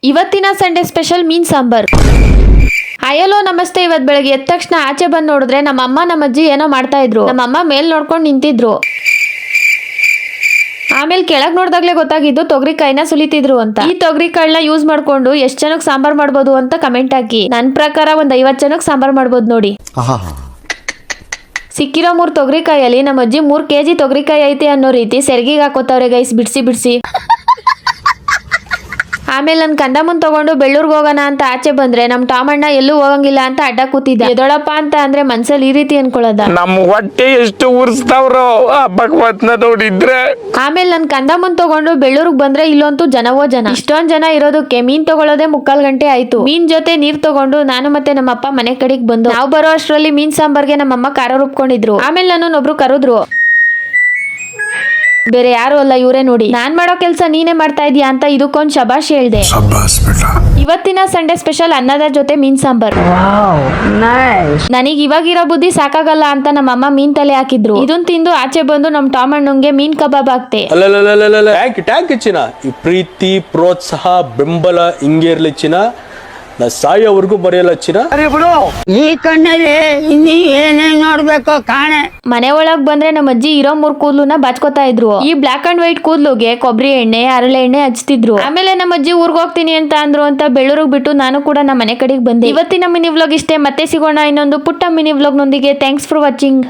ಇವತ್ತಿನ Sunday special ಮೀನ್ ಸಾಂಬಾರ್. ಅಯ್ಯಲೋ ನಮಸ್ತೆ. ಇವತ್ ಬೆಳಗ್ಗೆ ಎದ್ದ ತಕ್ಷಣ ಆಚೆ ಬಂದ್ ನೋಡಿದ್ರೆ ನಮ್ಮ ಅಮ್ಮ ನಮ್ಮ ಅಜ್ಜಿ ಏನೋ ಮಾಡ್ತಾ ಇದ್ರು. ನಮ್ಮ ಅಮ್ಮ ಮೇಲ್ ನೋಡ್ಕೊಂಡು ನಿಂತಿದ್ರು. ಆಮೇಲೆ ಕೆಳಗ್ ನೋಡ್ದಾಗ್ಲೇ ಗೊತ್ತಾಗಿದ್ದು ತೊಗರಿಕಾಯಿನ ಸುಲಿತಿದ್ರು ಅಂತ. ಈ ತೊಗರಿಕಾಳನ್ನ ಯೂಸ್ ಮಾಡ್ಕೊಂಡು ಎಷ್ಟ್ ಜನಕ್ಕೆ ಸಾಂಬಾರ್ ಮಾಡ್ಬೋದು ಅಂತ ಕಮೆಂಟ್ ಹಾಕಿ. ನನ್ ಪ್ರಕಾರ ಒಂದ್ 50 ಜನಕ್ಕೆ ಸಾಂಬಾರ್ ಮಾಡ್ಬೋದು ನೋಡಿ. ಸಿಕ್ಕಿರೋ 3 ತೊಗರಿಕಾಯಲ್ಲಿ ನಮ್ಮ ಅಜ್ಜಿ 3 kg ತೊಗರಿಕಾಯಿ ಐತೆ ಅನ್ನೋ ರೀತಿ ಸೆರ್ಗಿಗೆ ಹಾಕೋತಾವ್ರೆ ಗೈಸ್, ಬಿಡ್ಸಿ. ಆಮೇಲೆ ನನ್ ಕಂದಮ್ಮನ್ ತಗೊಂಡು ಬೆಳ್ಳೂರ್ಗ್ ಹೋಗೋಣ ಅಂತ ಆಚೆ ಬಂದ್ರೆ ನಮ್ ಟಾಮಣ್ಣ ಎಲ್ಲೂ ಹೋಗಂಗಿಲ್ಲ ಅಂತ ಅಡ್ಡ ಕೂತಿದ್ದ. ಎದೊಳಪ್ಪ ಅಂತ ಅಂದ್ರೆ ಮನ್ಸಲ್ಲಿ ಈ ರೀತಿ ಅನ್ಕೊಳ್ಳೋದ, ನಮ್ ಹೊಟ್ಟೆ ಎಷ್ಟು ಉರ್ಸ್ತಾವ್ರೋ ಭಗವತ್ನ ನೋಡಿದ್ರೆ. ಆಮೇಲೆ ನನ್ ಕಂದಮ್ಮನ್ ತಗೊಂಡು ಬೆಳ್ಳೂರ್ಗ್ ಬಂದ್ರೆ ಇಲ್ಲಂತೂ ಜನವೋ ಜನ. ಇಷ್ಟೊಂದ್ ಜನ ಇರೋದಕ್ಕೆ ಮೀನ್ ತಗೊಳ್ಳೋದೇ 3/4 ಗಂಟೆ ಆಯ್ತು. ಮೀನ್ ಜೊತೆ ನೀರ್ ತಗೊಂಡು ನಾನು ಮತ್ತೆ ನಮ್ಮಪ್ಪ ಮನೆ ಕಡೆಗ್ ಬಂದು ನಾವು ಬರೋ ಅಷ್ಟ್ರಲ್ಲಿ ಮೀನ್ ಸಾಂಬಾರ್ಗೆ ನಮ್ಮಮ್ಮ ಖಾರ ರುಬ್ಕೊಂಡಿದ್ರು. ಆಮೇಲೆ ನನ್ನೊಬ್ರು ಕರೆದ್ರು. ಬೇರೆ ಯಾರು ಅಲ್ಲ, ಇವರೇ ನೋಡಿ. ನಾನ್ ಮಾಡೋ ಕೆಲ್ಸ ನೀನೇ ಮಾಡ್ತಾ ಇದೀಯಾ ಅಂತ ಇದಕ್ಕೊಂದ್ ಶಬಾಷ್ ಹೇಳ್ದೆ. ಇವತ್ತಿನ ಸಂಡೇ ಸ್ಪೆಷಲ್ ಅನ್ನದ ಜೊತೆ ಮೀನ್ ಸಾಂಬಾರ್. ನನಗ್ ಇವಾಗಿರೋ ಬುದ್ಧಿ ಸಾಕಾಗಲ್ಲ ಅಂತ ನಮ್ಮಮ್ಮ ಮೀನ್ ತಲೆ ಹಾಕಿದ್ರು. ಇದನ್ ತಿಂದು ಆಚೆ ಬಂದು ನಮ್ ಟಾಮಣ್ಣಂಗೆ ಮೀನ್ ಕಬಾಬ್ ಹಾಕ್ತೆ. ಟ್ಯಾಂಕ್ ಚಿನ್ನ, ಈ ಪ್ರೀತಿ ಪ್ರೋತ್ಸಾಹ ಬೆಂಬಲ ಹಿಂಗೆ ಇರ್ಲಿ ಚಿನ್ನ, ನಾ ಸಾಯೋವರೆಗೂ ಬರೆಯಲ್ಲ ಚಿನ್ನ. ಈ ಕಣ್ಣಲ್ಲಿ ಇನ್ನೀ ಏನೇನ್ ನೋಡ್ಬೇಕು ಕಾಣೆ. ಮನೆ ಒಳಗ್ ಬಂದ್ರೆ ನಮ್ಮ ಅಜ್ಜಿ ಇರೋ 3 ಕೂದ್ಲುನ ಬಾಚ್ಕೋತಾ ಇದ್ರು. ಈ ಬ್ಲಾಕ್ ಅಂಡ್ ವೈಟ್ ಕೂದ್ಲುಗೆ ಕೊಬ್ಬರಿ ಎಣ್ಣೆ ಹರಳೆ ಎಣ್ಣೆ ಹಚ್ತಿದ್ರು. ಆಮೇಲೆ ನಮ್ಮ ಅಜ್ಜಿ ಊರ್ಗ್ ಹೋಗ್ತೀನಿ ಅಂತ ಅಂದ್ರು ಅಂತ ಬೆಳ್ಳೂರಿಗೆ ಬಿಟ್ಟು ನಾನು ಕೂಡ ನಮ್ಮ ಮನೆ ಕಡೆಗೆ ಬಂದೆ. ಇವತ್ತಿನ ಮಿನಿ ವ್ಲಾಗ್ ಇಷ್ಟೇ. ಮತ್ತೆ ಸಿಗೋಣ ಇನ್ನೊಂದು ಪುಟ್ಟ ಮಿನಿ ವ್ಲಾಗ್ ನೊಂದಿಗೆ. Thanks for watching.